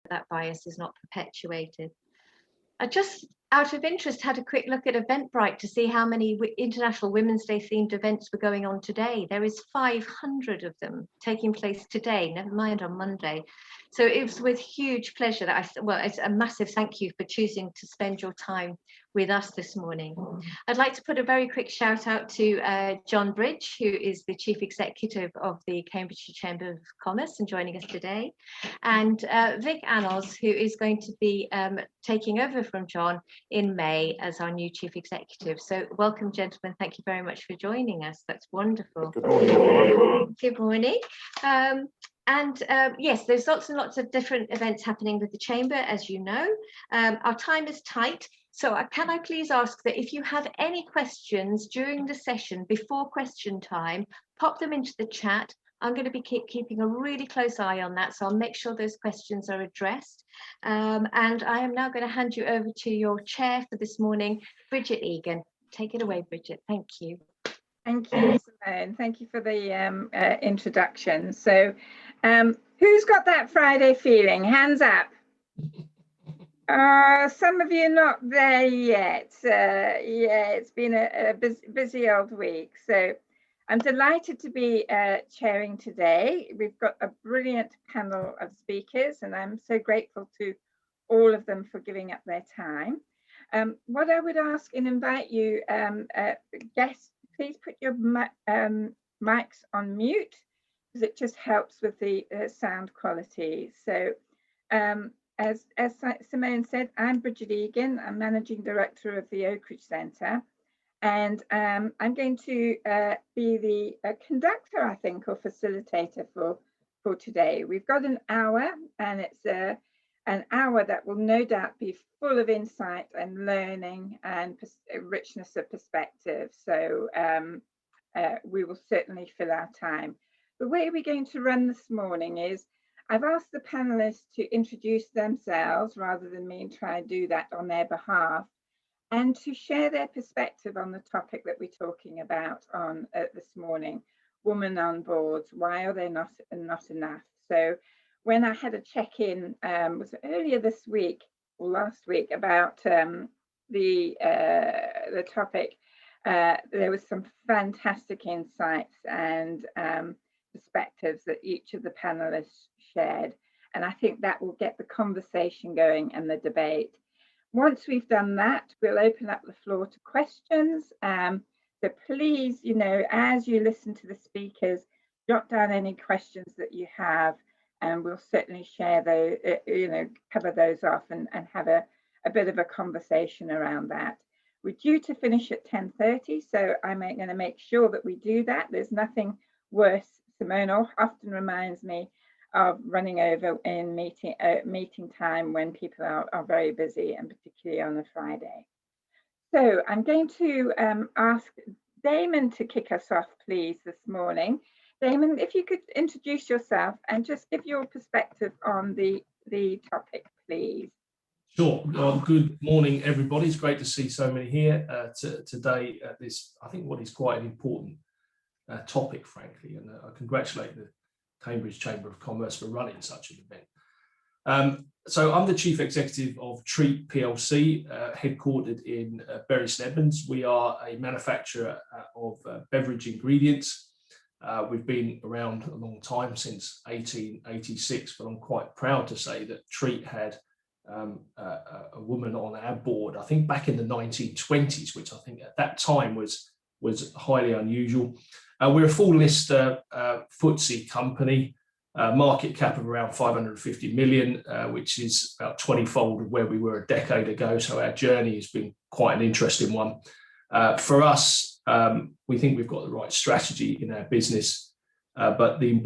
that bias is not perpetuated. I just, out of interest, had a quick look at Eventbrite to see how many International Women's Day themed events were going on today. There is 500 of them taking place today, never mind on Monday. So it was with huge pleasure that it's a massive thank you for choosing to spend your time with us this morning. I'd like to put a very quick shout out to John Bridge, who is the Chief Executive of the Cambridgeshire Chamber of Commerce and joining us today, and Vic Annals, who is going to be taking over from John in May as our new Chief Executive. So welcome, gentlemen. Thank you very much for joining us. That's wonderful. Good morning, everyone. Good morning. Yes, there's lots and lots of different events happening with the Chamber, as you know. Our time is tight, so can I please ask that if you have any questions during the session before question time, pop them into the chat. I'm going to be keeping a really close eye on that, so I'll make sure those questions are addressed. And I am now going to hand you over to your chair for this morning, Bridget Egan. Take it away, Bridget. Thank you. Thank you, Simone. Thank you for the introduction. So who's got that Friday feeling? Hands up. Some of you not there yet. Yeah, it's been a busy old week. So I'm delighted to be chairing today. We've got a brilliant panel of speakers, and I'm so grateful to all of them for giving up their time. What I would ask and invite you, guests, please put your mics on mute, because it just helps with the sound quality. So as Simone said, I'm Bridget Egan. I'm Managing Director of the Oak Ridge Centre. And I'm going to be the conductor, I think, or facilitator for today. We've got an hour, and it's an hour that will no doubt be full of insight and learning and richness of perspective. So we will certainly fill our time. The way we're going to run this morning is I've asked the panelists to introduce themselves rather than me try and do that on their behalf, and to share their perspective on the topic that we're talking about on this morning, women on boards. Why are they not enough? So when I had a check-in, was earlier this week or last week, about the topic, there was some fantastic insights and perspectives that each of the panelists shared, and I think that will get the conversation going and the debate. Once we've done that, we'll open up the floor to questions. So please, as you listen to the speakers, jot down any questions that you have, and we'll certainly share those, cover those off and have a bit of a conversation around that. We're due to finish at 10:30, so I'm going to make sure that we do that. There's nothing worse. Simone often reminds me of running over in meeting time when people are very busy, and particularly on a Friday. So I'm going to ask Damon to kick us off, please, this morning. Damon, if you could introduce yourself and just give your perspective on the topic, please. Sure. Well, good morning, everybody. It's great to see so many here today at this, I think, what is quite an important topic, frankly, and I congratulate the Cambridge Chamber of Commerce for running such an event. So I'm the Chief Executive of Treat PLC, headquartered in Bury St Edmunds. We are a manufacturer of beverage ingredients. We've been around a long time, since 1886, but I'm quite proud to say that Treat had a woman on our board, I think back in the 1920s, which I think at that time was highly unusual. We're a full list FTSE company, market cap of around 550 million, which is about 20-fold of where we were a decade ago. So our journey has been quite an interesting one. For us, we think we've got the right strategy in our business, but the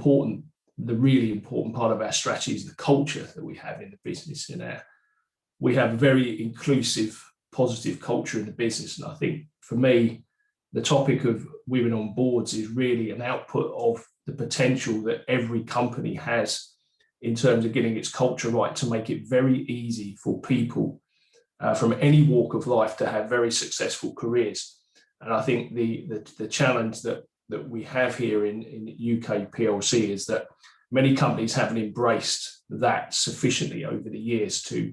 really important part of our strategy is the culture that we have in the business. We have a very inclusive, positive culture in the business, and I think for me, the topic of women on boards is really an output of the potential that every company has in terms of getting its culture right, to make it very easy for people from any walk of life to have very successful careers. And I think the challenge that we have here in UK PLC is that many companies haven't embraced that sufficiently over the years to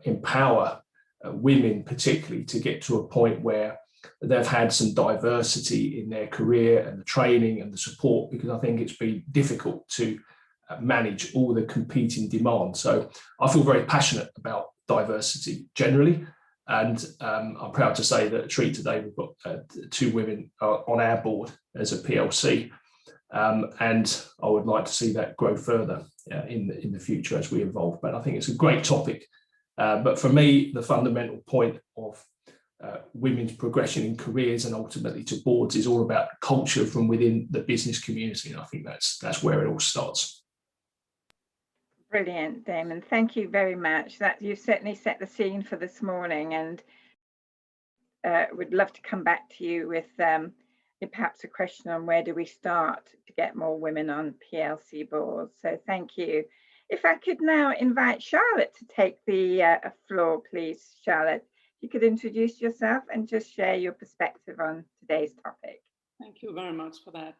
empower women particularly to get to a point where they've had some diversity in their career and the training and the support, because I think it's been difficult to manage all the competing demands. So I feel very passionate about diversity generally, and I'm proud to say that at Treat today we've got 2 women on our board as a PLC, and I would like to see that grow further in the future as we evolve. But I think it's a great topic. But for me, the fundamental point of women's progression in careers and ultimately to boards is all about culture from within the business community, and I think that's where it all starts. Brilliant, Damon. Thank you very much. That you certainly set the scene for this morning, and would love to come back to you with perhaps a question on where do we start to get more women on PLC boards. So thank you. If I could now invite Charlotte to take the floor, please. Charlotte, you could introduce yourself and just share your perspective on today's topic. Thank you very much for that.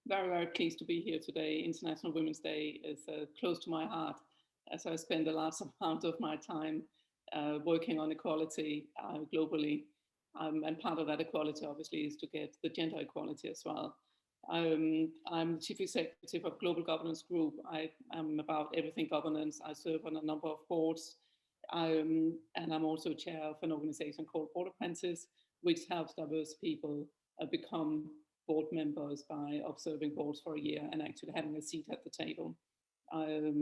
Very, very pleased to be here today. International Women's Day is close to my heart, as I spend the last amount of my time working on equality globally. And part of that equality, obviously, is to get the gender equality as well. I'm Chief Executive of Global Governance Group. I am about everything governance. I serve on a number of boards. And I'm also chair of an organization called Board Apprentice, which helps diverse people become board members by observing boards for a year and actually having a seat at the table.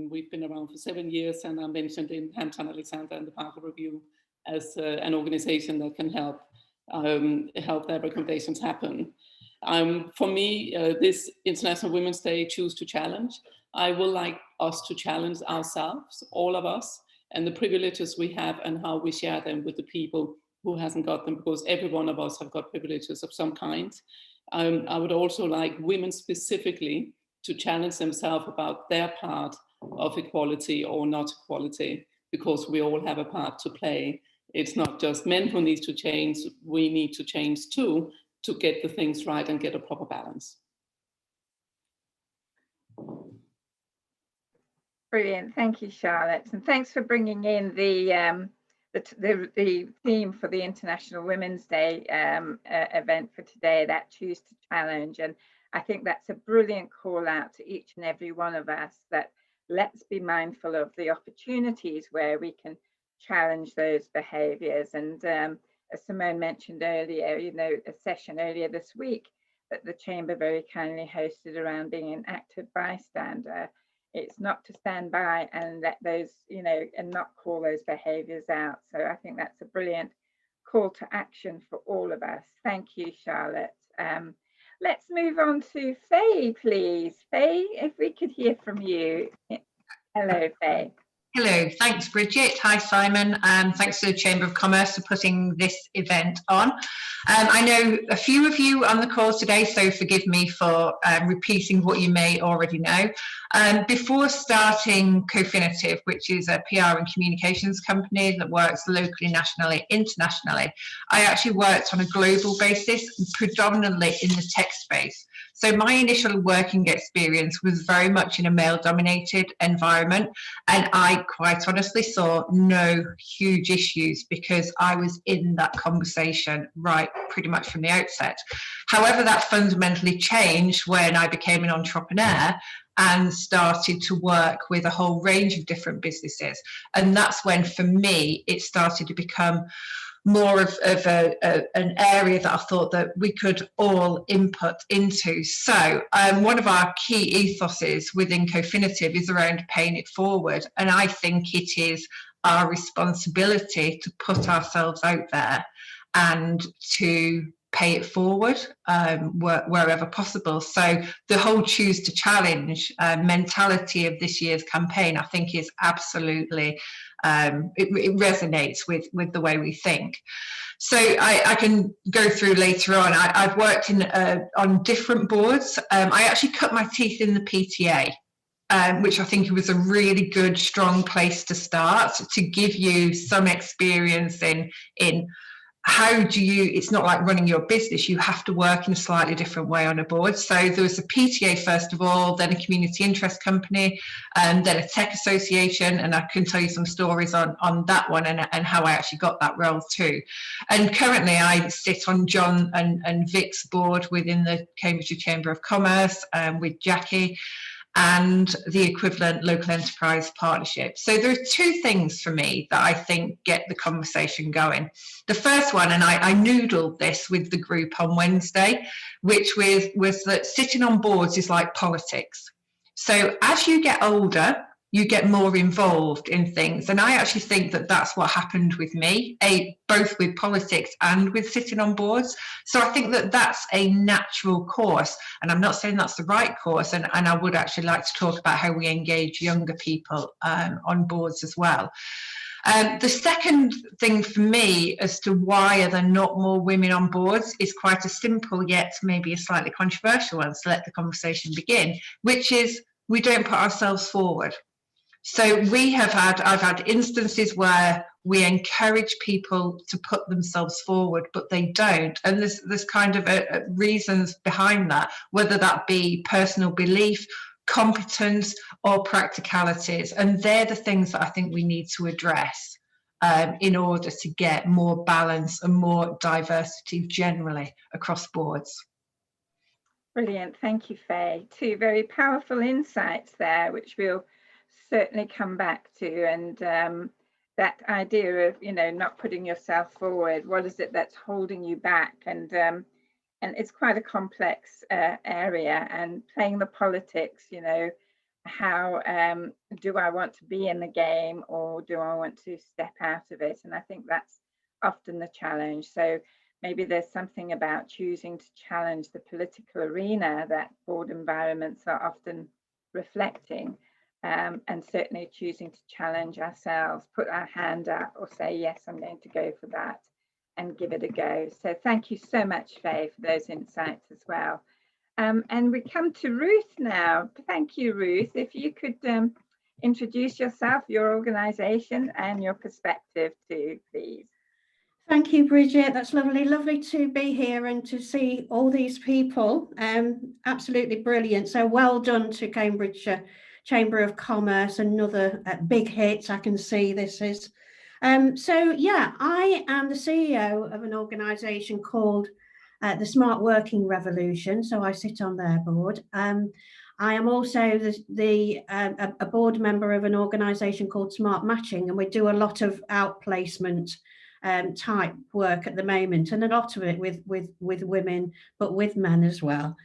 We've been around for 7 years, and I'm mentioned in Hampton Alexander and the Parker Review as an organization that can help their recommendations happen. For me, this International Women's Day, Choose to Challenge. I would like us to challenge ourselves, all of us, and the privileges we have and how we share them with the people who hasn't got them, because every one of us have got privileges of some kind. I would also like women specifically to challenge themselves about their part of equality or not equality, because we all have a part to play. It's not just men who need to change, we need to change too, to get the things right and get a proper balance. Brilliant, thank you, Charlotte, and thanks for bringing in the theme for the International Women's Day event for today, that Choose to Challenge. And I think that's a brilliant call out to each and every one of us, that let's be mindful of the opportunities where we can challenge those behaviours. And as Simone mentioned earlier, a session earlier this week that the Chamber very kindly hosted around being an active bystander. It's not to stand by and let those, and not call those behaviours out. So I think that's a brilliant call to action for all of us. Thank you, Charlotte. Let's move on to Faye, please. Faye, if we could hear from you. Hello, Faye. Hello, thanks Bridget. Hi Simon, and thanks to the Chamber of Commerce for putting this event on. I know a few of you on the call today, so forgive me for repeating what you may already know. Before starting Cofinitiv, which is a PR and communications company that works locally, nationally, internationally, I actually worked on a global basis, predominantly in the tech space. So my initial working experience was very much in a male-dominated environment, and I quite honestly saw no huge issues because I was in that conversation right pretty much from the outset. However, that fundamentally changed when I became an entrepreneur and started to work with a whole range of different businesses. And that's when, for me, it started to become more of an area that I thought that we could all input into. So one of our key ethoses within Cofinitiv is around paying it forward. And I think it is our responsibility to put ourselves out there and to pay it forward wherever possible. So the whole Choose to Challenge mentality of this year's campaign, I think, is absolutely it resonates with the way we think. So I can go through later on. I've worked on different boards. I actually cut my teeth in the PTA, which I think was a really good, strong place to start, to give you some experience in how do you, it's not like running your business, you have to work in a slightly different way on a board. So there was a PTA first of all, then a community interest company, and then a tech association, and I can tell you some stories on that one and how I actually got that role too. And currently I sit on John and Vic's board within the Cambridgeshire Chamber of Commerce with Jackie, and the equivalent local enterprise partnership. So there are two things for me that I think get the conversation going. The first one, and I noodled this with the group on Wednesday, which was that sitting on boards is like politics. So as you get older, you get more involved in things. And I actually think that that's what happened with me, both with politics and with sitting on boards. So I think that that's a natural course. And I'm not saying that's the right course. And I would actually like to talk about how we engage younger people on boards as well. The second thing for me as to why are there not more women on boards is quite a simple yet maybe a slightly controversial one. So let the conversation begin, which is we don't put ourselves forward. So I've had instances where we encourage people to put themselves forward, but they don't. And there's kind of reasons behind that, whether that be personal belief, competence, or practicalities. And they're the things that I think we need to address in order to get more balance and more diversity generally across boards. Brilliant. Thank you, Faye. Two very powerful insights there, which we'll certainly come back to. And that idea of, not putting yourself forward, what is it that's holding you back? And it's quite a complex area, and playing the politics, how do I want to be in the game, or do I want to step out of it? And I think that's often the challenge. So maybe there's something about choosing to challenge the political arena that board environments are often reflecting, and certainly choosing to challenge ourselves, put our hand up or say, yes, I'm going to go for that and give it a go. So thank you so much, Faye, for those insights as well. And we come to Ruth now. Thank you, Ruth. If you could introduce yourself, your organisation and your perspective too, please. Thank you, Bridget. That's lovely to be here and to see all these people. Absolutely brilliant. So well done to Cambridgeshire Chamber of Commerce. Another big hit, I can see this is. So yeah, I am the CEO of an organisation called the Smart Working Revolution. So I sit on their board. I am also a board member of an organisation called Smart Matching, and we do a lot of outplacement type work at the moment, and a lot of it with women, but with men as well.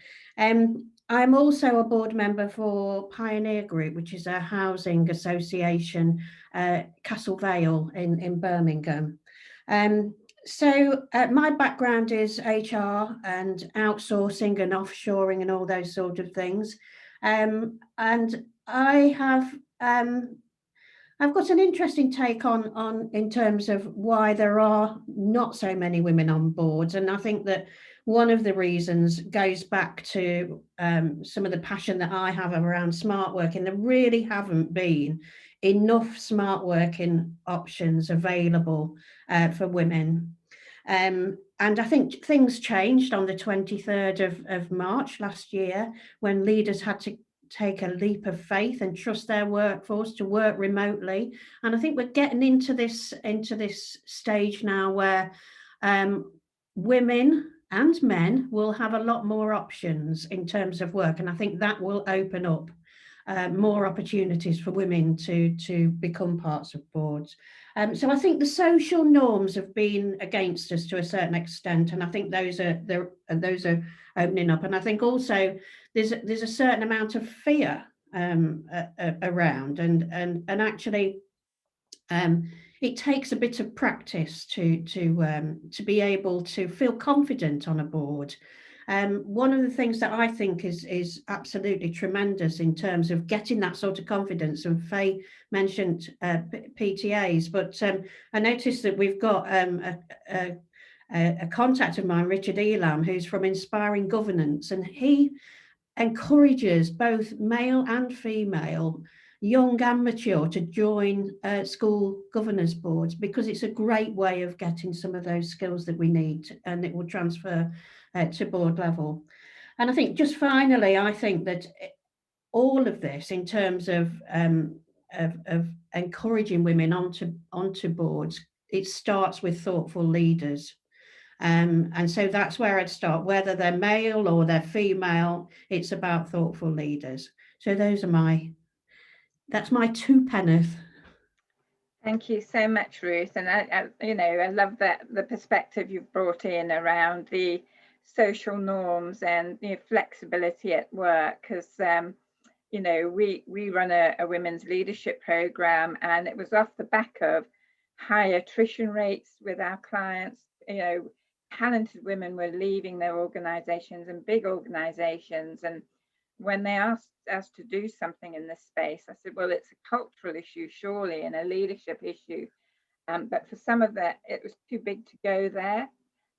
I'm also a board member for Pioneer Group, which is a housing association, Castle Vale in Birmingham. So my background is HR and outsourcing and offshoring and all those sort of things. And I have I've got an interesting take on in terms of why there are not so many women on boards. And I think that one of the reasons goes back to some of the passion that I have around smart working. There really haven't been enough smart working options available for women. And I think things changed on the 23rd of March last year, when leaders had to take a leap of faith and trust their workforce to work remotely. And I think we're getting into this stage now where women and men will have a lot more options in terms of work. And I think that will open up more opportunities for women to become parts of boards. So I think the social norms have been against us to a certain extent, and I think those are opening up. And I think also there's a certain amount of fear around, and actually it takes a bit of practice to be able to feel confident on a board. One of the things that I think is absolutely tremendous in terms of getting that sort of confidence, and Faye mentioned PTAs, but I noticed that we've got a contact of mine, Richard Elam, who's from Inspiring Governance, and he encourages both male and female young and mature, to join school governors boards, because it's a great way of getting some of those skills that we need, and it will transfer to board level. And I think just finally, I think that all of this in terms of encouraging women onto boards, it starts with thoughtful leaders. And so that's where I'd start, whether they're male or they're female, it's about thoughtful leaders. So those are that's my two penneth. Thank you so much, Ruth. And I love that the perspective you've brought in around the social norms and flexibility at work, because we run a women's leadership program, and it was off the back of high attrition rates with our clients. Talented women were leaving their organizations, and big organizations, and when they asked us to do something in this space, I said, well, it's a cultural issue surely, and a leadership issue, but for some of that it was too big to go there.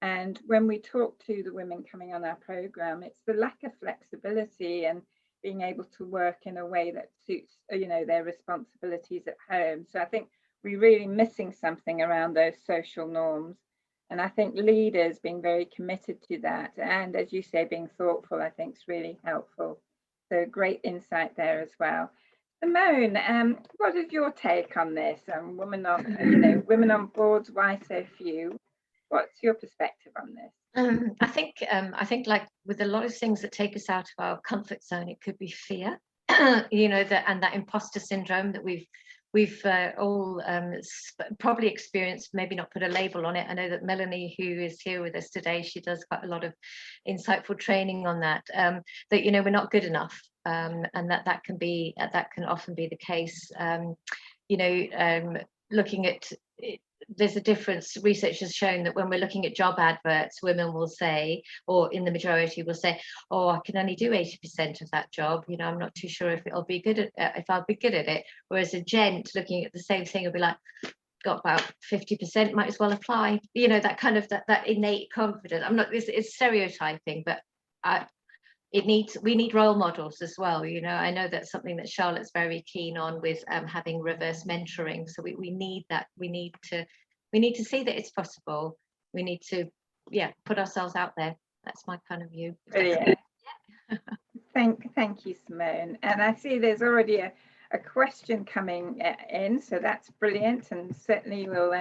And when we talk to the women coming on our program, it's the lack of flexibility and being able to work in a way that suits their responsibilities at home. So I think we're really missing something around those social norms. And I think leaders being very committed to that, and as you say, being thoughtful, I think is really helpful. So great insight there as well. Simone, what is your take on this? Women on boards, why so few? What's your perspective on this? I think like with a lot of things that take us out of our comfort zone, it could be fear, that imposter syndrome that we've all probably experienced, maybe not put a label on it. I know that Melanie, who is here with us today, she does quite a lot of insightful training on that, that we're not good enough, and that can often be the case. Looking at it, there's a difference. Research has shown that when we're looking at job adverts, women will say, or in the majority will say, oh, I can only do 80% of that job, I'm not too sure if I'll be good at it. Whereas a gent looking at the same thing will be like, got about 50%, might as well apply, that kind of that innate confidence. It's stereotyping, but we need role models as well. I know that's something that Charlotte's very keen on with having reverse mentoring. So we need that. We need to see that it's possible. We need to put ourselves out there. That's my kind of view. Brilliant. Thank you, Simone. And I see there's already a question coming in, so that's brilliant, and certainly we'll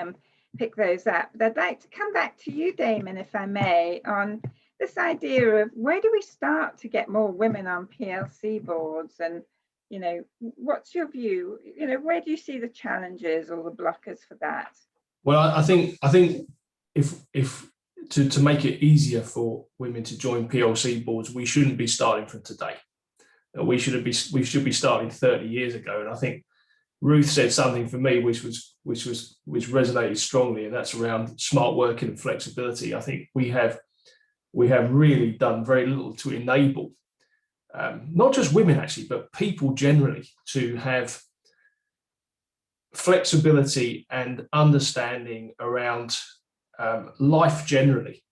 pick those up. But I'd like to come back to you, Damon, if I may, on this idea of where do we start to get more women on PLC boards, and what's your view? Where do you see the challenges or the blockers for that? Well, I think if to make it easier for women to join PLC boards, we shouldn't be starting from today. We should be starting 30 years ago. And I think Ruth said something for me which resonated strongly, and that's around smart working and flexibility. I think we have really done very little to enable not just women actually, but people generally to have flexibility and understanding around life generally.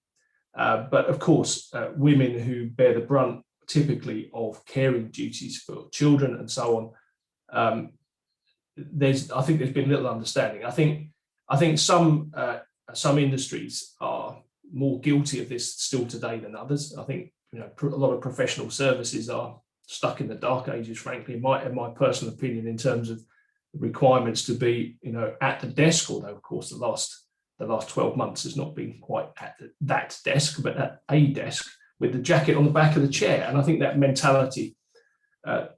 But of course, women who bear the brunt typically of caring duties for children and so on, I think there's been little understanding. I think some industries are more guilty of this still today than others. I think a lot of professional services are stuck in the dark ages, frankly, in my personal opinion, in terms of requirements to be at the desk, although of course the last 12 months has not been quite at that desk, but at a desk with the jacket on the back of the chair. And I think that mentality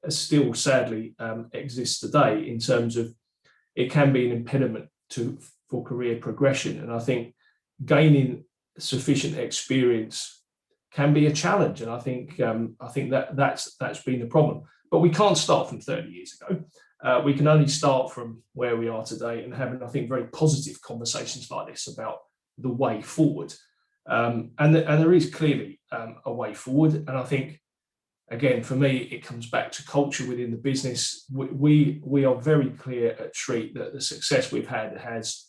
still sadly exists today, in terms of it can be an impediment for career progression. And I think gaining sufficient experience can be a challenge, and I think that's been the problem. But we can't start from 30 years ago. We can only start from where we are today, and having, I think, very positive conversations like this about the way forward. And there is clearly a way forward. And I think, again, for me, it comes back to culture within the business. We are very clear at Treat that the success we've had has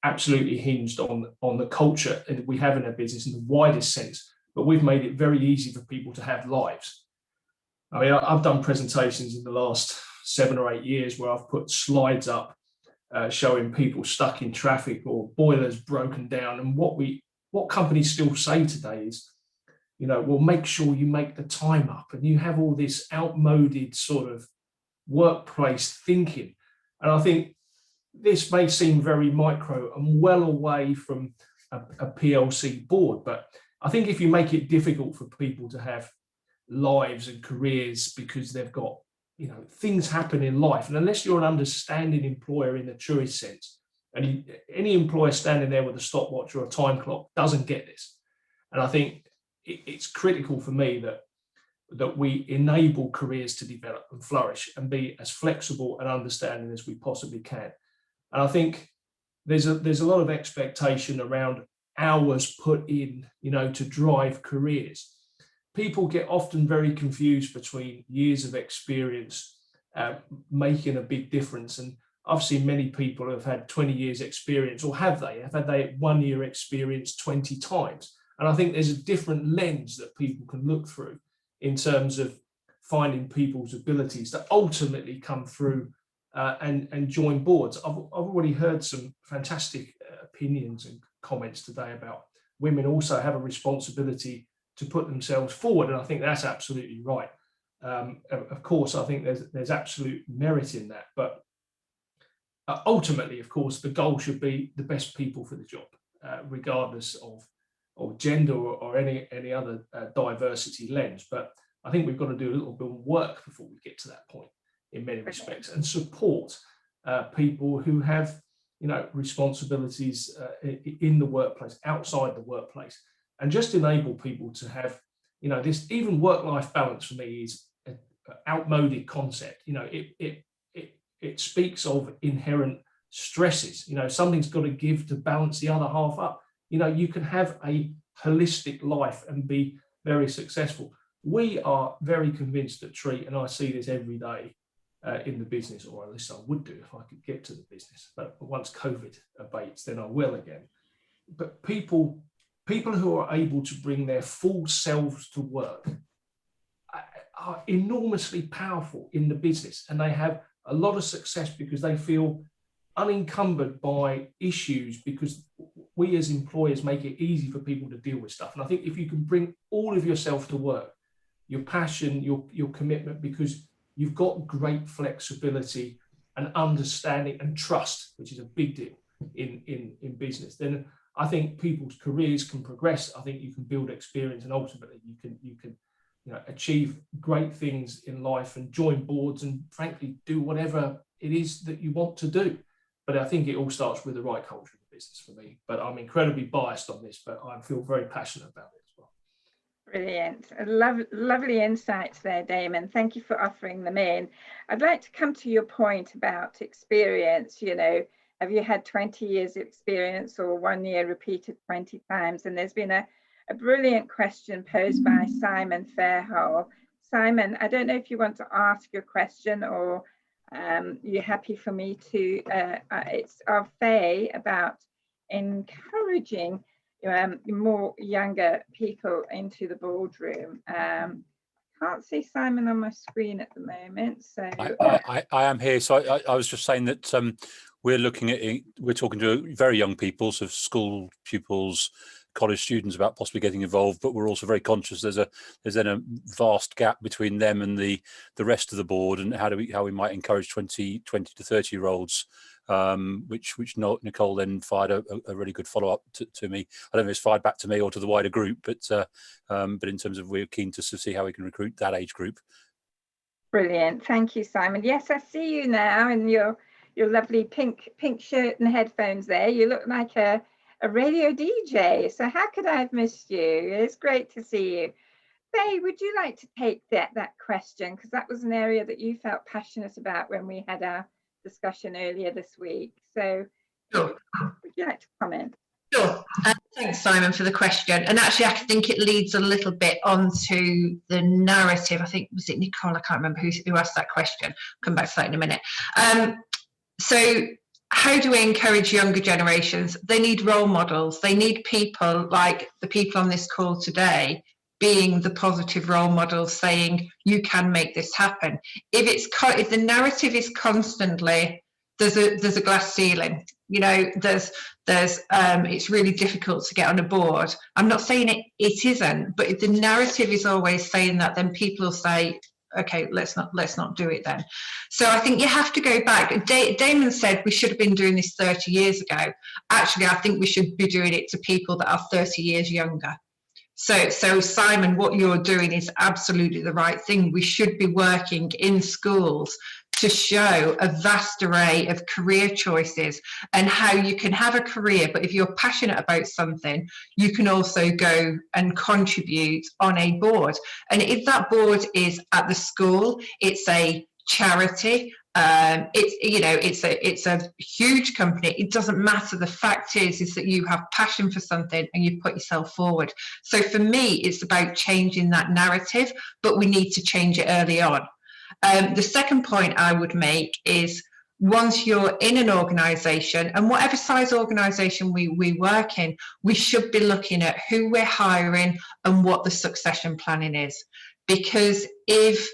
absolutely hinged on the culture that we have in our business in the widest sense. But we've made it very easy for people to have lives. I mean, I've done presentations in the last 7 or 8 years where I've put slides up showing people stuck in traffic or boilers broken down. And what companies still say today is, well, make sure you make the time up, and you have all this outmoded sort of workplace thinking. And I think this may seem very micro and well away from a PLC board, but I think if you make it difficult for people to have lives and careers because they've got, things happen in life, and unless you're an understanding employer in the truest sense, and any employer standing there with a stopwatch or a time clock doesn't get this. And I think it's critical for me that we enable careers to develop and flourish and be as flexible and understanding as we possibly can. And I think there's a lot of expectation around hours put in, to drive careers. People get often very confused between years of experience making a big difference. And I've seen many people who have had 20 years experience, or have had they 1 year experience 20 times. And I think there's a different lens that people can look through in terms of finding people's abilities that ultimately come through and join boards. I've already heard some fantastic opinions and comments today about women also have a responsibility to put themselves forward, and I think that's absolutely right. Of course, I think there's absolute merit in that, but ultimately, of course, the goal should be the best people for the job, regardless of gender or any other diversity lens. But I think we've got to do a little bit of work before we get to that point in many respects, and support people who have responsibilities in the workplace, outside the workplace, and just enable people to have this. Even work-life balance for me is an outmoded concept. It speaks of inherent stresses. Something's got to give to balance the other half up. You can have a holistic life and be very successful. We are very convinced at Treat, and I see this every day in the business, or at least I would do if I could get to the business. But once COVID abates, then I will again. But people who are able to bring their full selves to work are enormously powerful in the business, and they have a lot of success because they feel unencumbered by issues, because we as employers make it easy for people to deal with stuff. And I think if you can bring all of yourself to work, your passion, your commitment, because you've got great flexibility and understanding and trust, which is a big deal in business, then I think people's careers can progress. I think you can build experience, and ultimately you can achieve great things in life and join boards and frankly do whatever it is that you want to do. But I think it all starts with the right culture in the business for me. But I'm incredibly biased on this, but I feel very passionate about it as well. Brilliant. Lovely insights there, Damon. Thank you for offering them in. I'd like to come to your point about experience. Have you had 20 years of experience, or 1 year repeated 20 times? And there's been a brilliant question posed by Simon Fairhall. Simon, I don't know if you want to ask your question, or you're happy for me to. It's of Faye about encouraging more younger people into the boardroom. Can't see Simon on my screen at the moment, so I am here. So I was just saying that we're talking to very young people, so school pupils, college students, about possibly getting involved, but we're also very conscious there's then a vast gap between them and the rest of the board, and how we might encourage 20 to 30-year-olds, which Nicole then fired a really good follow-up to me. I don't know if it's fired back to me or to the wider group, but in terms of, we're keen to see how we can recruit that age group. Brilliant. Thank you, Simon. Yes, I see you now in your lovely pink shirt and headphones there. You look like a radio DJ. So how could I have missed you? It's great to see you. Faye, would you like to take that question? Because that was an area that you felt passionate about when we had our discussion earlier this week. So Sure. Would you like to comment? Sure. Thanks, Simon, for the question. And actually, I think it leads a little bit onto the narrative. I think, was it Nicole? I can't remember who asked that question. I'll come back to that in a minute. So how do we encourage younger generations? They need role models. They need people like the people on this call today being the positive role model, saying you can make this happen. If the narrative is constantly there's a glass ceiling, you know, it's really difficult to get on a board. I'm not saying it isn't, but if the narrative is always saying that, then people will say, okay, let's not do it then. So I think you have to go back. Damon said we should have been doing this 30 years ago. Actually, I think we should be doing it to people that are 30 years younger. So Simon, what you're doing is absolutely the right thing. We should be working in schools to show a vast array of career choices and how you can have a career, but if you're passionate about something, you can also go and contribute on a board. And if that board is at the school, it's a charity, it's a huge company, it doesn't matter. The fact is that you have passion for something and you put yourself forward. So for me, it's about changing that narrative, but we need to change it early on. The second point I would make is, once you're in an organisation, and whatever size organisation we work in, we should be looking at who we're hiring and what the succession planning is. Because if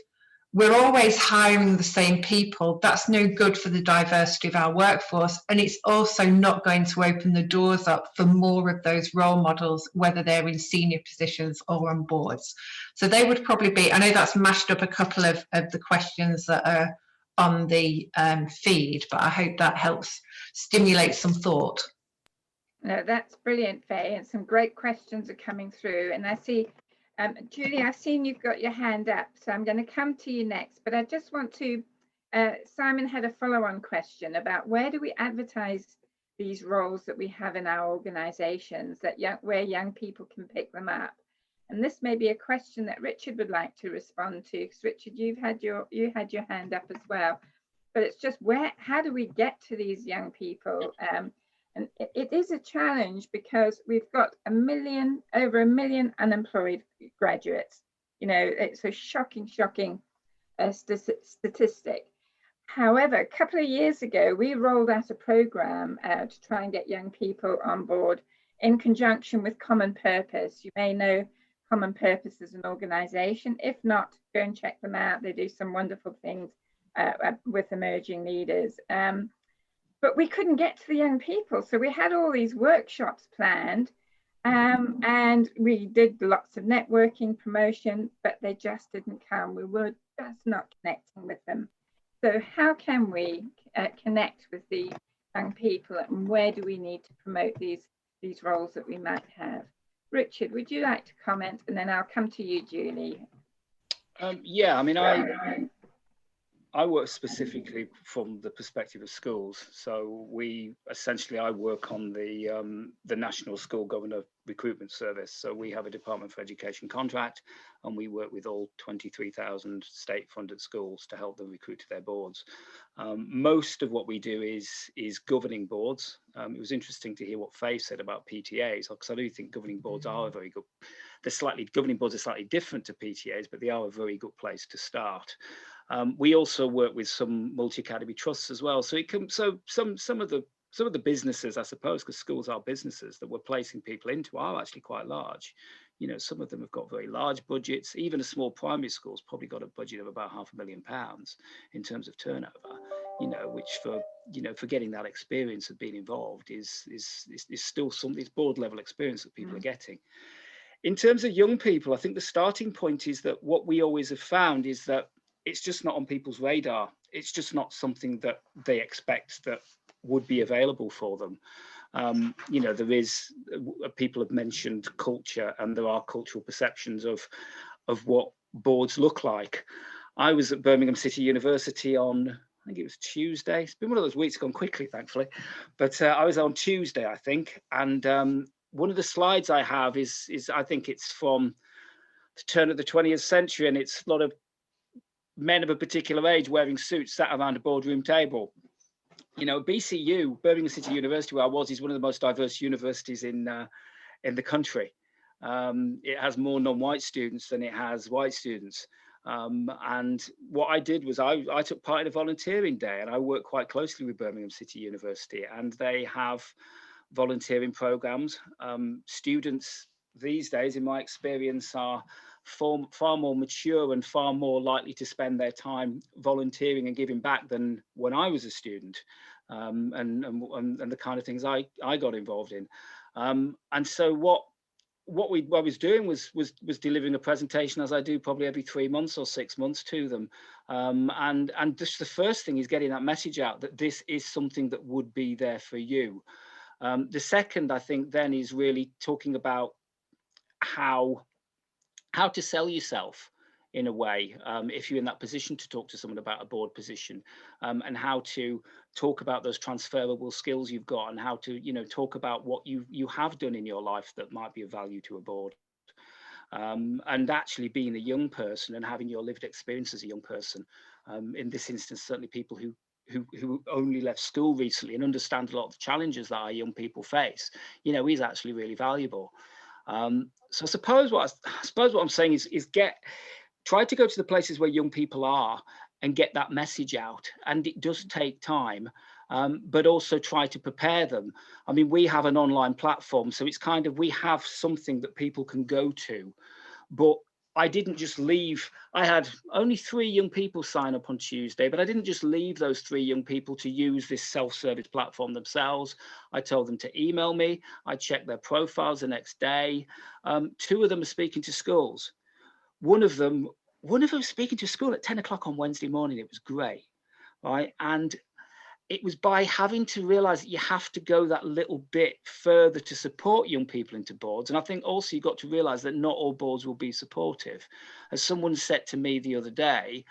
we're always hiring the same people, that's no good for the diversity of our workforce, and it's also not going to open the doors up for more of those role models, whether they're in senior positions or on boards. So they would probably be, I know that's mashed up a couple of the questions that are on the feed, but I hope that helps stimulate some thought. No, that's brilliant, Faye, and some great questions are coming through. And I see, Julie, I've seen you've got your hand up, so I'm going to come to you next. But I just want to, Simon had a follow-on question about where do we advertise these roles that we have in our organisations, where young people can pick them up. And this may be a question that Richard would like to respond to, because Richard, you had your hand up as well. But it's just how do we get to these young people? And it is a challenge because we've got over a million unemployed graduates. You know, it's a shocking statistic. However, a couple of years ago, we rolled out a program to try and get young people on board in conjunction with Common Purpose. You may know Common Purpose as an organisation. If not, go and check them out. They do some wonderful things with emerging leaders. But we couldn't get to the young people. So we had all these workshops planned and we did lots of networking, promotion, but they just didn't come. We were just not connecting with them. So how can we connect with the young people, and where do we need to promote these roles that we might have? Richard, would you like to comment? And then I'll come to you, Julie. Yeah, I mean, I work specifically from the perspective of schools. So I work on the National School Governor Recruitment Service. So we have a Department for Education contract, and we work with all 23,000 state-funded schools to help them recruit to their boards. Most of what we do is governing boards. It was interesting to hear what Faye said about PTAs, because I do think governing boards are a very good. Governing boards are slightly different to PTAs, but they are a very good place to start. We also work with some multi-academy trusts as well. So some of the businesses, I suppose, because schools are businesses that we're placing people into, are actually quite large. You know, some of them have got very large budgets. Even a small primary school's probably got a budget of about £500,000 in terms of turnover. You know, which for getting that experience of being involved is still something. It's board level experience that people are getting. In terms of young people, I think the starting point is that what we always have found is that it's just not on people's radar. It's just not something that they expect that would be available for them. You know, people have mentioned culture, and there are cultural perceptions of what boards look like. I was at Birmingham City University on, I think it was Tuesday. It's been one of those weeks gone quickly, thankfully. But I was on Tuesday, I think. And one of the slides I have is I think it's from the turn of the 20th century, and it's a lot of men of a particular age wearing suits sat around a boardroom table. You know, BCU, Birmingham City University, where I was, is one of the most diverse universities in the country. It has more non-white students than it has white students. And what I did was I took part in a volunteering day, and I work quite closely with Birmingham City University, and they have volunteering programs. Students these days, in my experience, are far more mature and far more likely to spend their time volunteering and giving back than when I was a student, and the kind of things I got involved in. And so what I was doing was delivering a presentation, as I do probably every 3 months or 6 months, to them, and just the first thing is getting that message out that this is something that would be there for you. The second, I think, then is really talking about how to sell yourself in a way, if you're in that position to talk to someone about a board position, and how to talk about those transferable skills you've got, and how to, talk about what you have done in your life that might be of value to a board. And actually being a young person and having your lived experience as a young person, in this instance, certainly people who only left school recently and understand a lot of the challenges that our young people face, is actually really valuable. So I suppose what I'm saying is try to go to the places where young people are and get that message out. And it does take time, but also try to prepare them. I mean, we have an online platform, so it's kind of, we have something that people can go to. But I didn't just leave. I had only 3 young people sign up on Tuesday, but I didn't just leave those 3 young people to use this self-service platform themselves. I told them to email me. I checked their profiles the next day. 2 of them are speaking to schools. One of them was speaking to school at 10 o'clock on Wednesday morning. It was great, right? And it was by having to realize that you have to go that little bit further to support young people into boards. And I think also you've got to realize that not all boards will be supportive. As someone said to me the other day,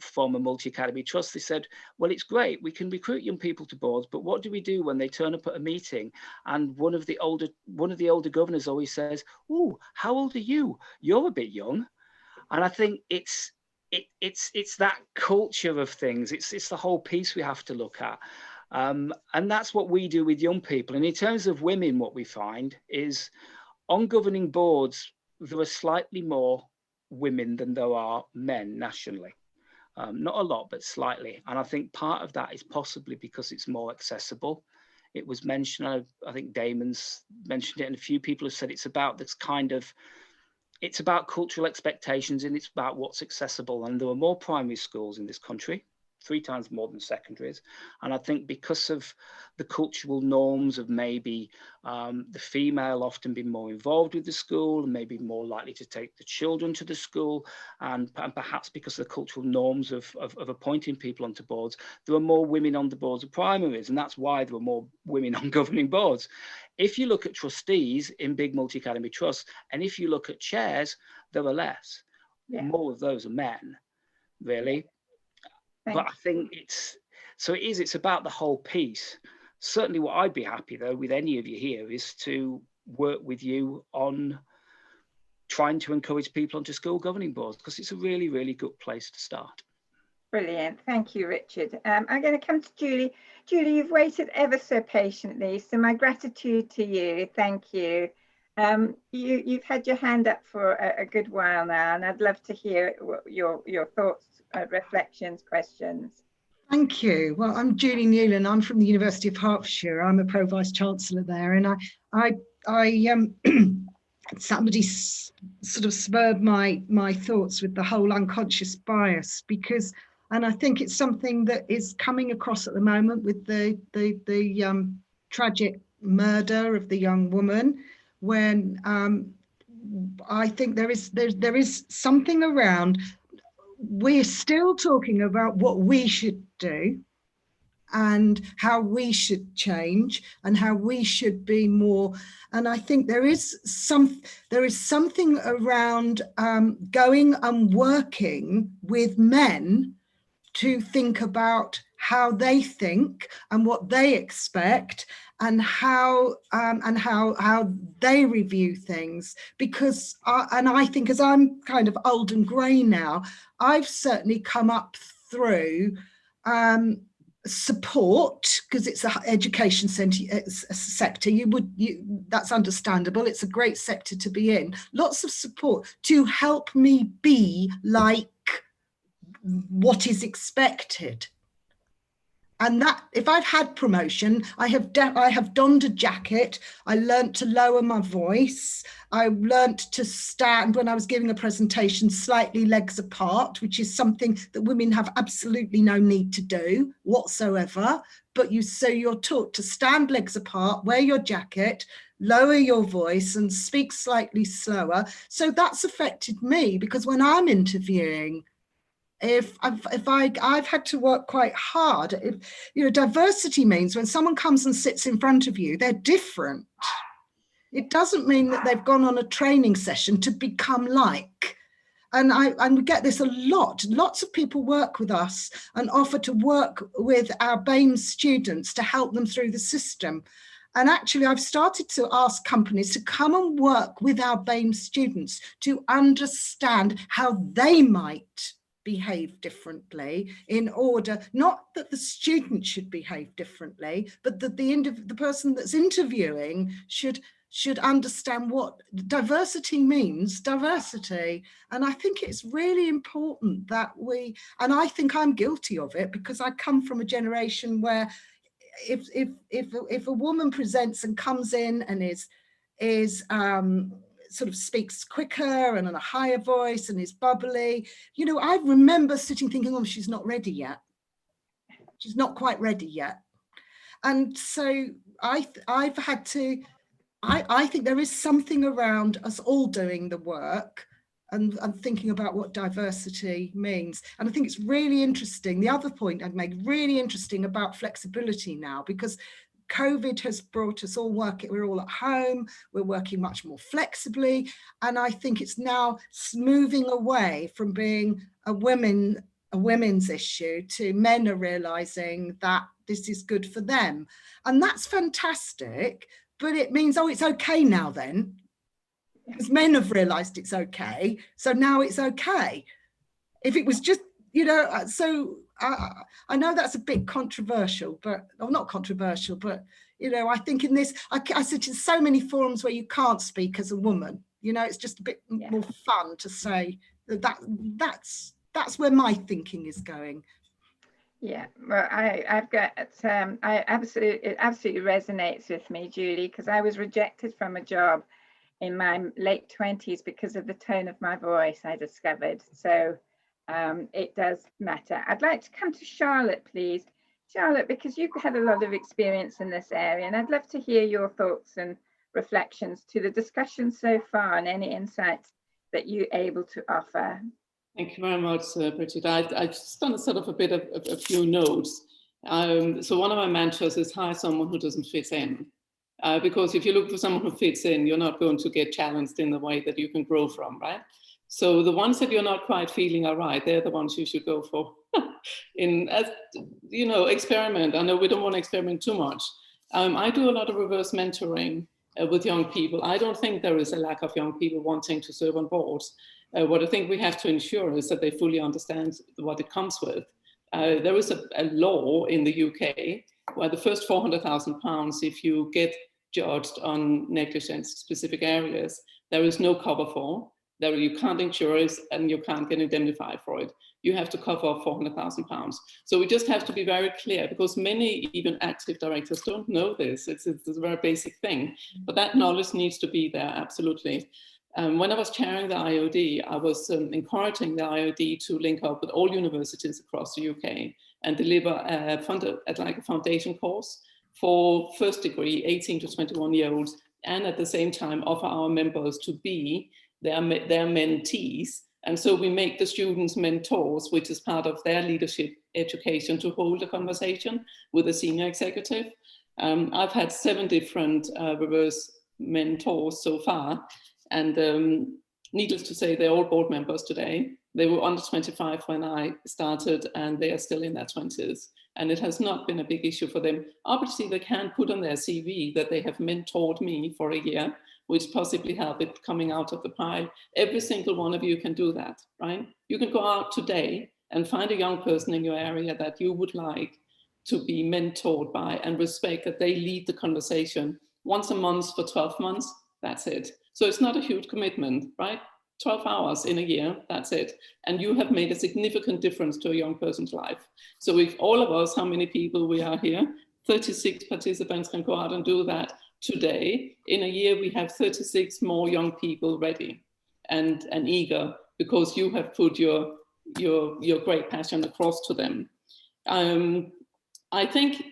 from a multi-academy trust, they said, well, it's great, we can recruit young people to boards, but what do we do when they turn up at a meeting and one of the older governors always says, oh, how old are you? You're a bit young. And I think it's that culture of things. It's the whole piece we have to look at. And that's what we do with young people. And in terms of women, what we find is on governing boards, there are slightly more women than there are men nationally. Not a lot, but slightly. And I think part of that is possibly because it's more accessible. It was mentioned, I think Damon's mentioned it, and a few people have said it's about this kind of, it's about cultural expectations, and it's about what's accessible. And there are more primary schools in this country, 3 times more than secondaries. And I think because of the cultural norms of maybe the female often being more involved with the school and maybe more likely to take the children to the school, and perhaps because of the cultural norms of appointing people onto boards, there are more women on the boards of primaries, and that's why there are more women on governing boards. If you look at trustees in big multi-academy trusts, and if you look at chairs, there are less. Yeah. More of those are men, really. But I think it's about the whole piece. Certainly what I'd be happy though with any of you here is to work with you on trying to encourage people onto school governing boards, because it's a really, really good place to start. Brilliant. Thank you, Richard. I'm going to come to Julie. Julie, you've waited ever so patiently, so my gratitude to you. Thank you. You've had your hand up for a good while now, and I'd love to hear your thoughts, reflections, questions. Thank you. Well, I'm Julie Newland. I'm from the University of Hertfordshire. I'm a Pro Vice Chancellor there, and somebody sort of spurred my thoughts with the whole unconscious bias, and I think it's something that is coming across at the moment with the tragic murder of the young woman, when I think there is something around. We're still talking about what we should do and how we should change and how we should be more. And I think there is something around going and working with men to think about how they think and what they expect, and how they review things. Because I think, as I'm kind of old and grey now, I've certainly come up through support, because it's an education sector. That's understandable. It's a great sector to be in. Lots of support to help me be like what is expected. And that, if I've had promotion, I have donned a jacket. I learnt to lower my voice. I learnt to stand when I was giving a presentation slightly legs apart, which is something that women have absolutely no need to do whatsoever. But you're taught to stand legs apart, wear your jacket, lower your voice and speak slightly slower. So that's affected me, because when I'm interviewing, I've had to work quite hard. Diversity means when someone comes and sits in front of you, they're different. It doesn't mean that they've gone on a training session to become like. And we get this a lot. Lots of people work with us and offer to work with our BAME students to help them through the system. And actually, I've started to ask companies to come and work with our BAME students to understand how they might behave differently, in order, not that the student should behave differently, but that the person that's interviewing should understand what diversity means, diversity. And I think it's really important that and I think I'm guilty of it, because I come from a generation where if a woman presents and comes in and is sort of speaks quicker and in a higher voice and is bubbly, I remember sitting thinking, oh, she's not ready yet. She's not quite ready yet. And so I've had to, I think there is something around us all doing the work and thinking about what diversity means. And I think it's really interesting. The other point I'd make, really interesting about flexibility now, because COVID has brought us all we're all at home, we're working much more flexibly. And I think it's now moving away from being a women's issue to men are realizing that this is good for them. And that's fantastic, but it means, oh, it's okay now then, because men have realized it's okay. So now it's okay. If it was just, so I know that's a bit controversial, but, or not controversial, but, I think in this, I sit in so many forums where you can't speak as a woman, it's just a bit more fun to say that's where my thinking is going. Yeah, well, I've got, it absolutely resonates with me, Julie, because I was rejected from a job in my late 20s because of the tone of my voice, I discovered. So it does matter. I'd like to come to Charlotte, please. Charlotte, because you've had a lot of experience in this area, and I'd love to hear your thoughts and reflections to the discussion so far and any insights that you're able to offer. Thank you very much, Bridget. I've just done a sort of a bit of a few notes. So one of my mantras is hire someone who doesn't fit in. Because if you look for someone who fits in, you're not going to get challenged in the way that you can grow from, right? So the ones that you're not quite feeling are right, they're the ones you should go for. Experiment. I know we don't want to experiment too much. I do a lot of reverse mentoring with young people. I don't think there is a lack of young people wanting to serve on boards. What I think we have to ensure is that they fully understand what it comes with. There is a law in the UK where the first £400,000, if you get judged on negligence specific areas, there is no cover for. You can't insure it and you can't get indemnified for it. You have to cover up £400,000. So we just have to be very clear, because many even active directors don't know this. It's a very basic thing, but that knowledge needs to be there, absolutely. When I was chairing the IOD, I was encouraging the IOD to link up with all universities across the UK and deliver a foundation course for first degree 18 to 21-year-olds, and at the same time offer our members to be their mentees. And so we make the students mentors, which is part of their leadership education, to hold a conversation with a senior executive. I've had 7 different reverse mentors so far. And needless to say, they're all board members today. They were under 25 when I started, and they are still in their 20s. And it has not been a big issue for them. Obviously, they can put on their CV that they have mentored me for a year, which possibly help it coming out of the pile. Every single one of you can do that, right? You can go out today and find a young person in your area that you would like to be mentored by, and respect that they lead the conversation once a month for 12 months. That's it. So it's not a huge commitment, right? 12 hours in a year, that's it. And you have made a significant difference to a young person's life. So if all of us, how many people we are here, 36 participants can go out and do that today. In a year, we have 36 more young people ready and eager because you have put your great passion across to them. I think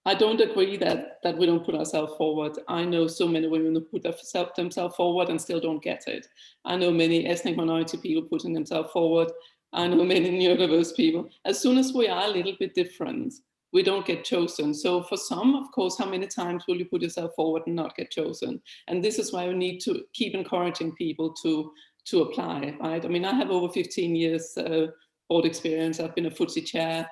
I don't agree that we don't put ourselves forward. I know so many women who put themselves forward and still don't get it. I know many ethnic minority people putting themselves forward. I know many neurodiverse people. As soon as we are a little bit different, we don't get chosen. So for some, of course, how many times will you put yourself forward and not get chosen? And this is why we need to keep encouraging people to apply, right? I mean, I have over 15 years board experience. I've been a FTSE chair.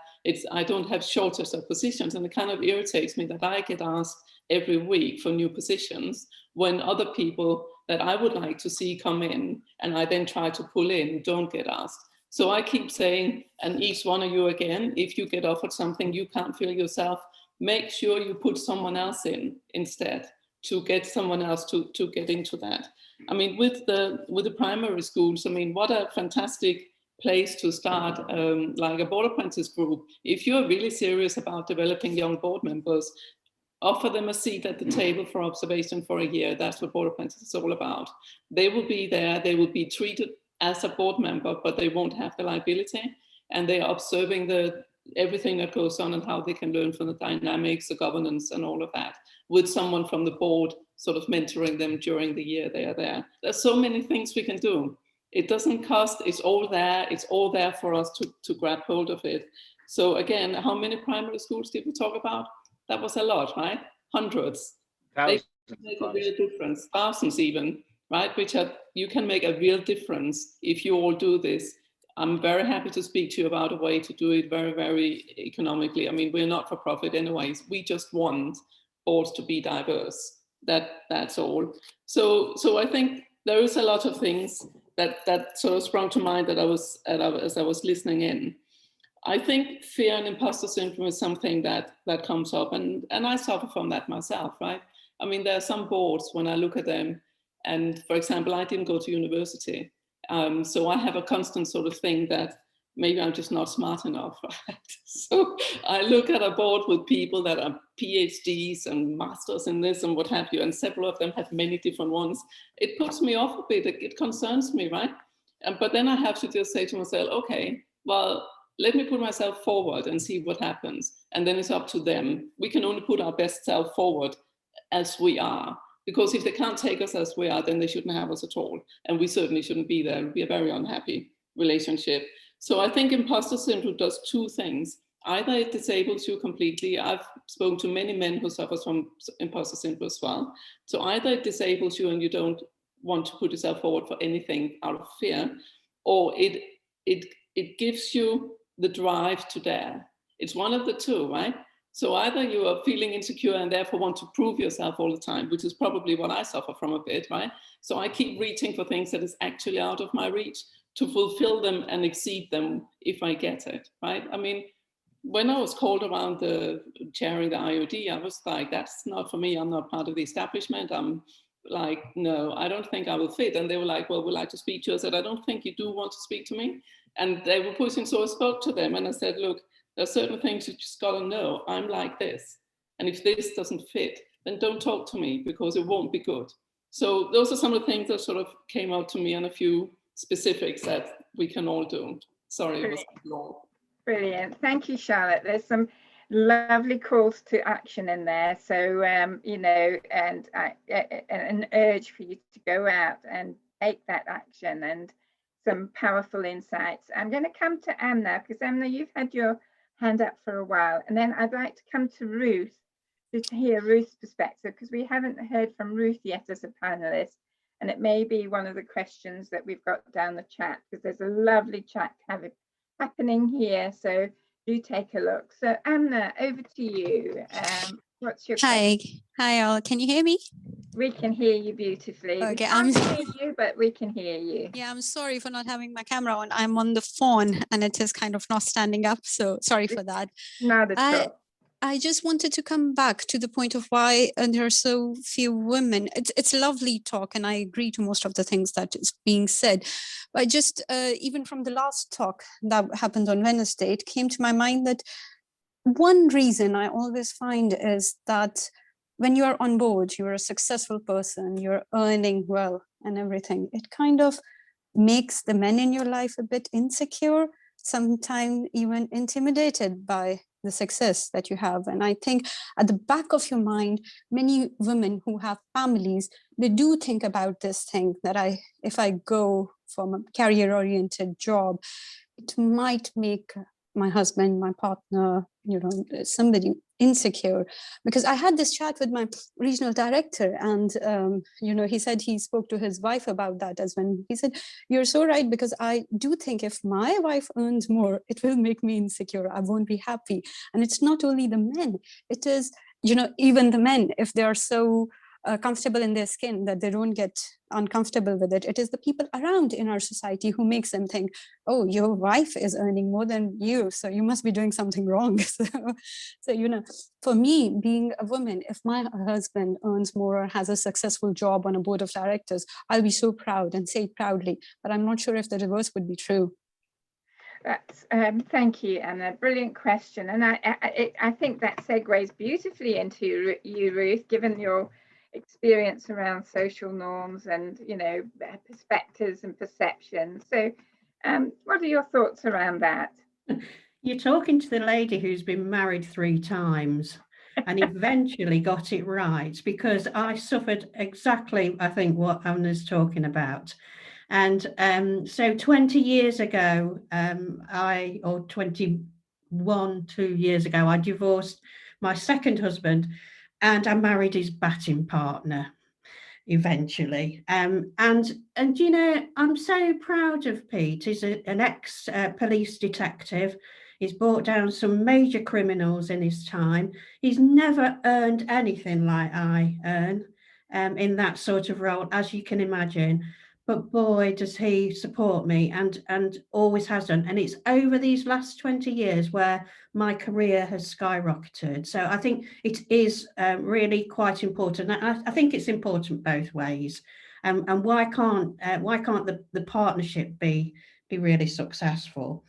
I don't have shortage of positions, and it kind of irritates me that I get asked every week for new positions when other people that I would like to see come in and I then try to pull in don't get asked. So I keep saying, and each one of you again, if you get offered something you can't fill yourself, make sure you put someone else in instead to get someone else to get into that. I mean, with the primary schools, I mean, what a fantastic place to start, like a board apprentice group. If you're really serious about developing young board members, offer them a seat at the table for observation for a year. That's what board apprentice is all about. They will be there, they will be treated as a board member, but they won't have the liability, and they are observing everything that goes on and how they can learn from the dynamics, the governance and all of that, with someone from the board sort of mentoring them during the year they are there. There's so many things we can do. It doesn't cost, it's all there for us to grab hold of it. So again, how many primary schools did we talk about? That was a lot, right? Hundreds. Thousands. They make a real difference, thousands even, right? You can make a real difference if you all do this. I'm very happy to speak to you about a way to do it very, very economically. I mean, we're not for profit anyways. We just want boards to be diverse. That's all. So I think there is a lot of things that sort of sprung to mind as I was listening in. I think fear and imposter syndrome is something that comes up, and I suffer from that myself, right? I mean, there are some boards when I look at them, and for example, I didn't go to university. So I have a constant sort of thing that maybe I'm just not smart enough, right? So I look at a board with people that are PhDs and masters in this and what have you, and several of them have many different ones. It puts me off a bit, it concerns me, right? But then I have to just say to myself, okay, well, let me put myself forward and see what happens. And then it's up to them. We can only put our best self forward as we are. Because if they can't take us as we are, then they shouldn't have us at all. And we certainly shouldn't be there. It would be a very unhappy relationship. So I think imposter syndrome does two things. Either it disables you completely. I've spoken to many men who suffer from imposter syndrome as well. So either it disables you and you don't want to put yourself forward for anything out of fear, or it gives you the drive to dare. It's one of the two, right? So either you are feeling insecure and therefore want to prove yourself all the time, which is probably what I suffer from a bit, right? So I keep reaching for things that is actually out of my reach to fulfill them and exceed them if I get it, right? I mean, when I was called around chairing the IOD, I was like, that's not for me. I'm not part of the establishment. I'm like, no, I don't think I will fit. And they were like, well, we'd like to speak to you. I said, I don't think you do want to speak to me. And they were pushing, so I spoke to them and I said, look, there are certain things you just gotta know. I'm like this. And if this doesn't fit, then don't talk to me because it won't be good. So those are some of the things that sort of came out to me and a few specifics that we can all do. Sorry, it was long. Brilliant. Thank you, Charlotte. There's some lovely calls to action in there. So, you know, and an urge for you to go out and take that action and some powerful insights. I'm going to come to Amna because Amna, you've had your hand up for a while. And then I'd like to come to Ruth to hear Ruth's perspective because we haven't heard from Ruth yet as a panelist. And it may be one of the questions that we've got down the chat because there's a lovely chat happening here. So do take a look. So Amna, over to you. What's your question? Hi all. Can you hear me? We can hear you beautifully. Okay, We can't hear you, but we can hear you. Yeah, I'm sorry for not having my camera on. I'm on the phone and it is kind of not standing up. So sorry for that. Not at all. I just wanted to come back to the point of why there are so few women. It's lovely talk, and I agree to most of the things that is being said. But just even from the last talk that happened on Wednesday, it came to my mind that one reason I always find is that when you are on board, you're a successful person, you're earning well and everything. It kind of makes the men in your life a bit insecure, sometimes even intimidated by the success that you have. And I think at the back of your mind, many women who have families, they do think about this thing that if I go from a career-oriented job, it might make my husband, my partner, somebody insecure. Because I had this chat with my regional director, and he said he spoke to his wife about that as well. He said, "You're so right, because I do think if my wife earns more, it will make me insecure. I won't be happy." And it's not only the men; it is even the men, if they are so comfortable in their skin that they don't get uncomfortable with it. It is the people around in our society who makes them think, "Oh, your wife is earning more than you, so you must be doing something wrong." So for me, being a woman, if my husband earns more or has a successful job on a board of directors, I'll be so proud and say it proudly. But I'm not sure if the reverse would be true. That's thank you, and a brilliant question. And I think that segues beautifully into you, Ruth, given your experience around social norms and perspectives and perceptions. So what are your thoughts around that? You're talking to the lady who's been married 3 times and eventually got it right, because I suffered exactly, I think, what Anna's talking about. And so 20 years ago, or 21, 2 years ago, I divorced my second husband and I married his batting partner eventually. And I'm so proud of Pete. He's an ex-police detective. He's brought down some major criminals in his time. He's never earned anything like I earn in that sort of role, as you can imagine. But boy, does he support me, and always has done. And it's over these last 20 years where my career has skyrocketed. So I think it is really quite important. I think it's important both ways. And why can't the partnership be really successful?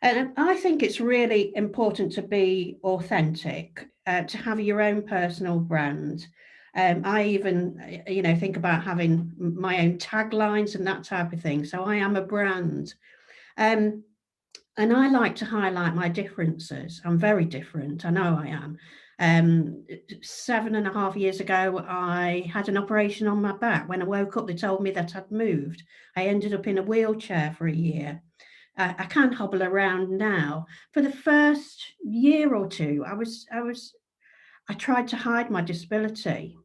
And I think it's really important to be authentic, to have your own personal brand. I even, think about having my own taglines and that type of thing. So I am a brand. And I like to highlight my differences. I'm very different. I know I am. 7.5 years ago, I had an operation on my back. When I woke up, they told me that I'd moved. I ended up in a wheelchair for a year. I can't hobble around now. For the first year or two, I tried to hide my disability.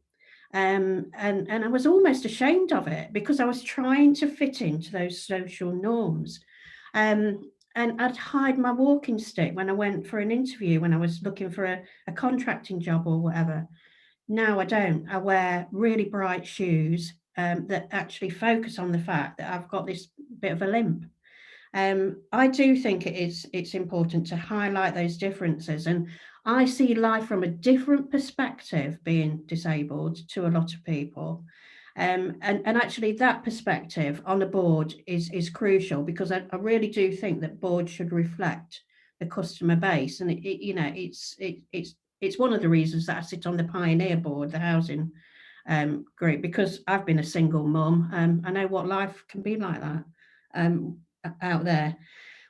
And I was almost ashamed of it, because I was trying to fit into those social norms. And I'd hide my walking stick when I went for an interview, when I was looking for a contracting job or whatever. Now I don't. I wear really bright shoes that actually focus on the fact that I've got this bit of a limp. I do think it's important to highlight those differences, and I see life from a different perspective being disabled to a lot of people. And actually that perspective on the board is crucial, because I really do think that boards should reflect the customer base. And it's one of the reasons that I sit on the Pioneer board, the housing group, because I've been a single mum. I know what life can be like that out there.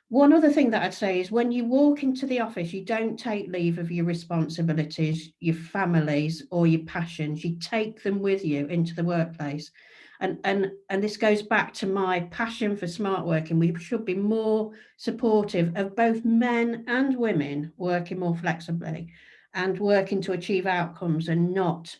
One other thing that I'd say is, when you walk into the office, you don't take leave of your responsibilities, your families, or your passions. You take them with you into the workplace. And this goes back to my passion for smart working. We should be more supportive of both men and women working more flexibly and working to achieve outcomes, and not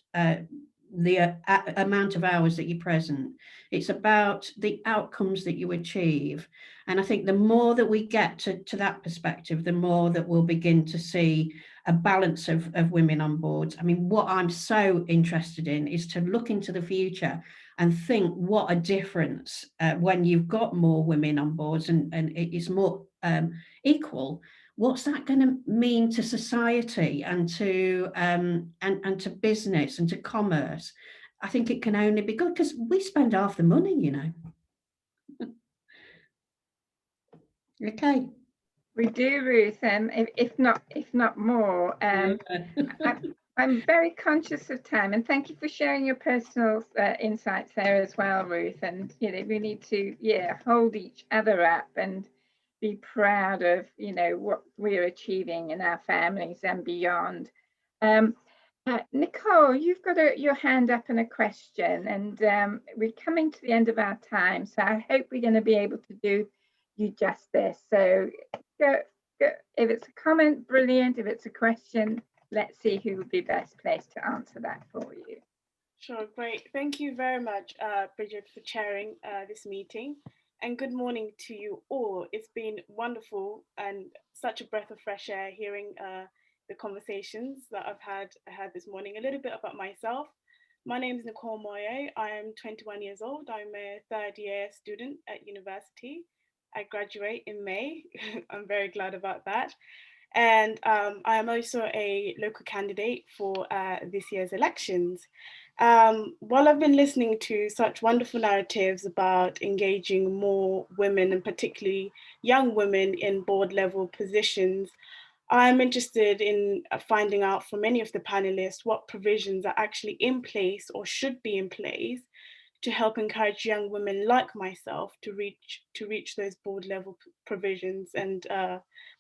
the amount of hours that you're present. It's about the outcomes that you achieve. And I think the more that we get to that perspective, the more that we'll begin to see a balance of women on boards. I mean, what I'm so interested in is to look into the future and think what a difference when you've got more women on boards and it is more equal. what's that going to mean to society and to business and to commerce? I think it can only be good, because we spend half the money, you know. Okay. We do, Ruth, if not more. I'm very conscious of time, and thank you for sharing your personal insights there as well, Ruth. And you know, we need to hold each other up and be proud of what we're achieving in our families and beyond. Nicole, you've got your hand up and a question, and we're coming to the end of our time, so I hope we're going to be able to do you justice. So go. If it's a comment, brilliant. If it's a question, let's see who would be best placed to answer that for you. Sure, great. Thank you very much, Bridget, for chairing this meeting. And good morning to you all. It's been wonderful and such a breath of fresh air hearing the conversations that I've had this morning. A little bit about myself. My name is Nicole Moye. I am 21 years old. I'm a third year student at university. I graduate in May. I'm very glad about that. And I am also a local candidate for this year's elections. While I've been listening to such wonderful narratives about engaging more women, and particularly young women, in board level positions, I'm interested in finding out from many of the panelists what provisions are actually in place or should be in place to help encourage young women like myself to reach those board level provisions and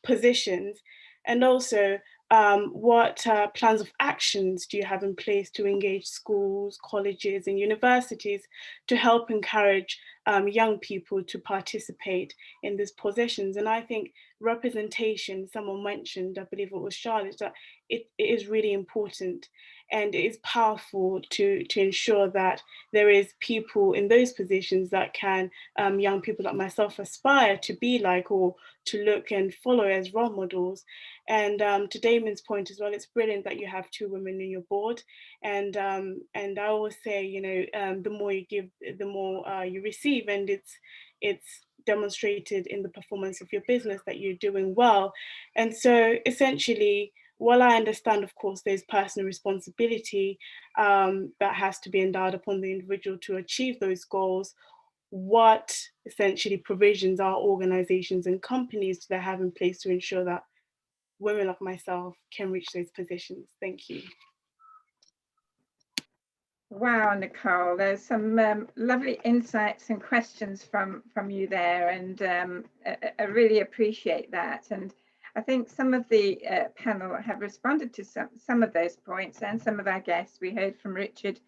positions, and also what plans of actions do you have in place to engage schools, colleges and universities to help encourage young people to participate in these positions. And I think representation, someone mentioned, I believe it was Charlotte, that it is really important, and it is powerful to ensure that there is people in those positions that can young people like myself aspire to be like, or to look and follow as role models. And to Damon's point as well, it's brilliant that you have 2 women in your board. And I always say, the more you give, the more you receive, and it's demonstrated in the performance of your business that you're doing well. And so essentially, while I understand, of course, there's personal responsibility that has to be endowed upon the individual to achieve those goals, what essentially provisions are organizations and companies do they have in place to ensure that women like myself can reach those positions? Thank you. Wow, Nicole, there's some lovely insights and questions from you there, and I really appreciate that. And I think some of the panel have responded to some of those points, and some of our guests. We heard from Richard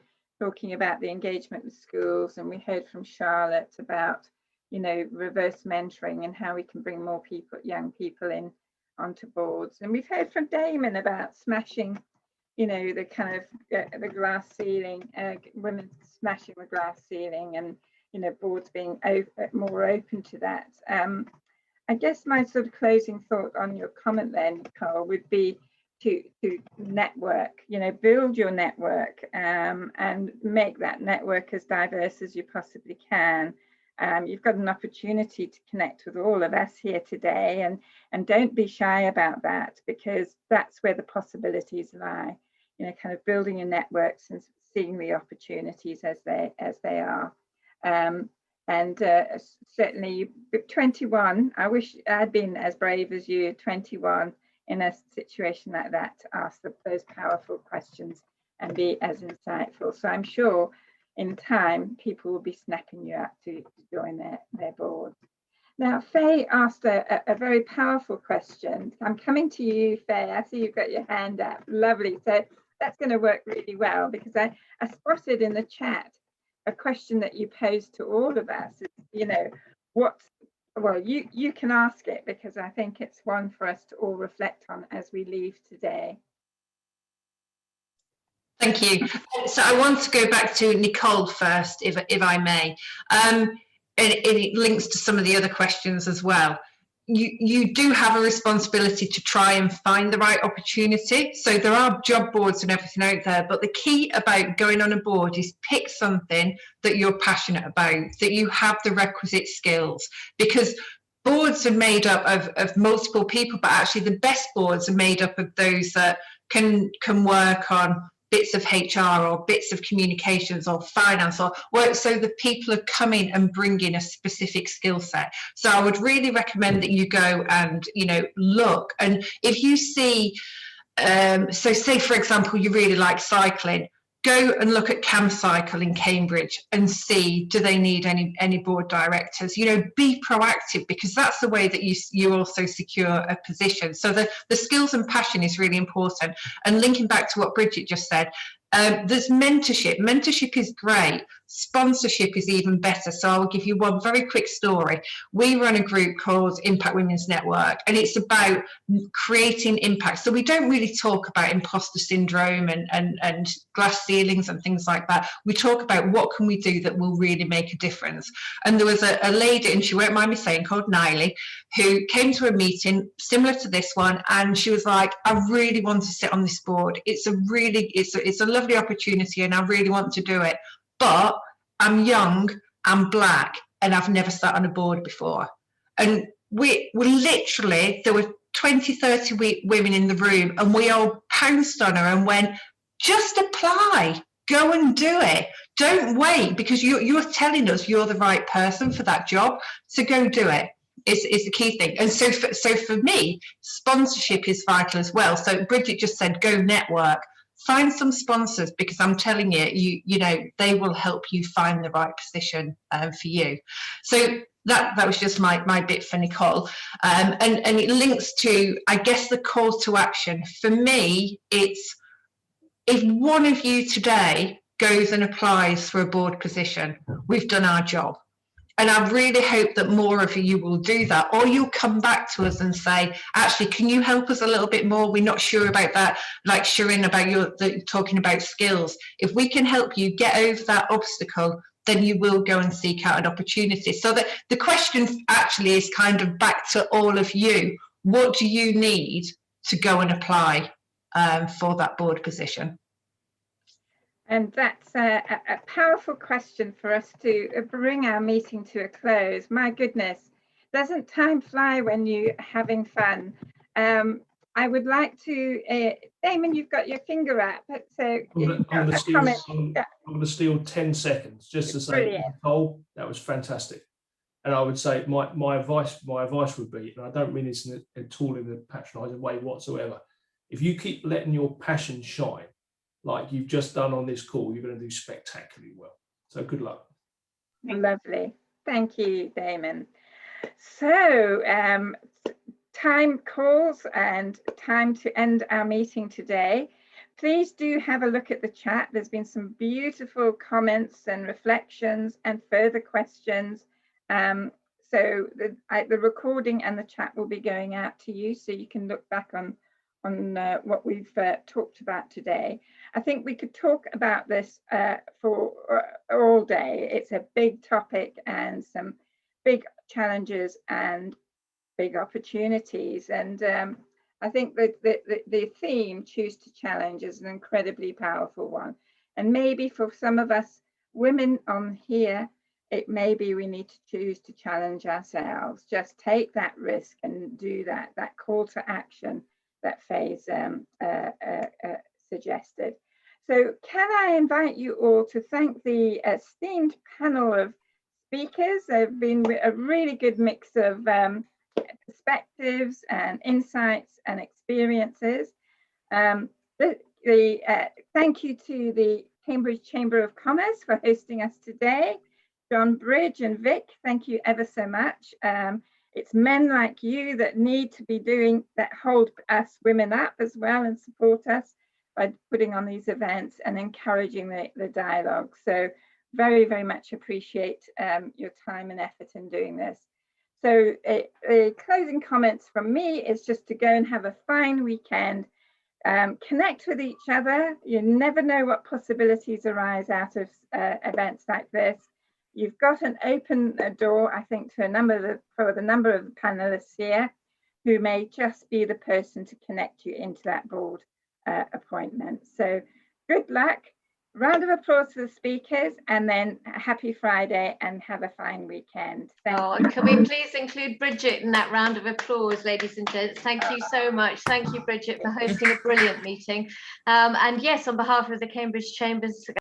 talking about the engagement with schools, and we heard from Charlotte about, reverse mentoring and how we can bring more people, young people in onto boards. And we've heard from Damon about smashing, the kind of the glass ceiling, women smashing the glass ceiling, and, boards being more open to that. I guess my sort of closing thought on your comment then, Nicole, would be to network, build your network and make that network as diverse as you possibly can. You've got an opportunity to connect with all of us here today, and don't be shy about that, because that's where the possibilities lie, kind of building your networks and seeing the opportunities as they are. And certainly 21, I wish I'd been as brave as you, 21, in a situation like that, to ask those powerful questions and be as insightful. So I'm sure in time, people will be snapping you up to join their boards. Now, Faye asked a very powerful question. I'm coming to you, Faye. I see you've got your hand up. Lovely. So that's going to work really well, because I spotted in the chat a question that you posed to all of us. Well, you can ask it, because I think it's one for us to all reflect on as we leave today. Thank you. So I want to go back to Nicole first, if I may. And it links to some of the other questions as well. You do have a responsibility to try and find the right opportunity. So there are job boards and everything out there, but the key about going on a board is pick something that you're passionate about, that you have the requisite skills, because boards are made up of multiple people, but actually the best boards are made up of those that can work on bits of HR or bits of communications or finance or work, so the people are coming and bringing a specific skill set. So I would really recommend that you go and, you know, look. And if you see, so say for example, you really like cycling, go and look at Cam Cycle in Cambridge and see, do they need any board directors? You know, be proactive, because that's the way that you also secure a position. So the skills and passion is really important. And linking back to what Bridget just said, there's mentorship. Mentorship is great. Sponsorship is even better. So I'll give you one very quick story. We run a group called Impact Women's Network, and it's about creating impact. So we don't really talk about imposter syndrome and glass ceilings and things like that. We talk about what can we do that will really make a difference. And there was a lady, and she won't mind me saying, called Niley, who came to a meeting similar to this one, and she was like, I really want to sit on this board. It's a lovely opportunity and I really want to do it, but I'm young, I'm black, and I've never sat on a board before. And we literally, there were 20, 30 women in the room, and we all pounced on her and went, just apply, go and do it. Don't wait, because you're telling us you're the right person for that job, so go do it. Is the key thing. And so for me, sponsorship is vital as well. So Bridget just said, go network. Find some sponsors, because I'm telling you, you know, they will help you find the right position for you. So that was just my bit for Nicole. And it links to, I guess, the call to action. For me, it's, if one of you today goes and applies for a board position, we've done our job. And I really hope that more of you will do that, or you'll come back to us and say, actually, can you help us a little bit more? We're not sure about that. Like Shirin, about talking about skills. If we can help you get over that obstacle, then you will go and seek out an opportunity. So that the question actually is kind of back to all of you. What do you need to go and apply for that board position? And that's a powerful question for us to bring our meeting to a close. My goodness, doesn't time fly when you're having fun? I would like to, Damon, you've got your finger up. So I'm going to steal 10 seconds just to say, Nicole, that was fantastic. And I would say my advice would be, and I don't mean this at all in a patronising way whatsoever, if you keep letting your passion shine, like you've just done on this call, you're going to do spectacularly well. So good luck. Lovely. Thank you, Damon. So time calls and time to end our meeting today. Please do have a look at the chat. There's been some beautiful comments and reflections and further questions. So the recording and the chat will be going out to you, so you can look back on what we've talked about today. I think we could talk about this for all day. It's a big topic and some big challenges and big opportunities. And I think that the theme, Choose to Challenge, is an incredibly powerful one. And maybe for some of us women on here, it may be we need to choose to challenge ourselves. Just take that risk and do that call to action that Faye's suggested. So can I invite you all to thank the esteemed panel of speakers? They've been a really good mix of perspectives and insights and experiences. Thank you to the Cambridge Chamber of Commerce for hosting us today. John Bridge and Vic, thank you ever so much. It's men like you that need to be doing that, hold us women up as well and support us by putting on these events and encouraging the dialogue. So very, very much appreciate your time and effort in doing this. So closing comments from me is just to go and have a fine weekend. Connect with each other. You never know what possibilities arise out of events like this. You've got an open door, I think, to for the number of panelists here, who may just be the person to connect you into that board appointment. So good luck. round of applause for the speakers, and then happy Friday and have a fine weekend. Thank you. And can we please include Bridget in that round of applause, ladies and gents? Thank you so much. Thank you, Bridget, for hosting a brilliant meeting. And yes, on behalf of the Cambridge Chambers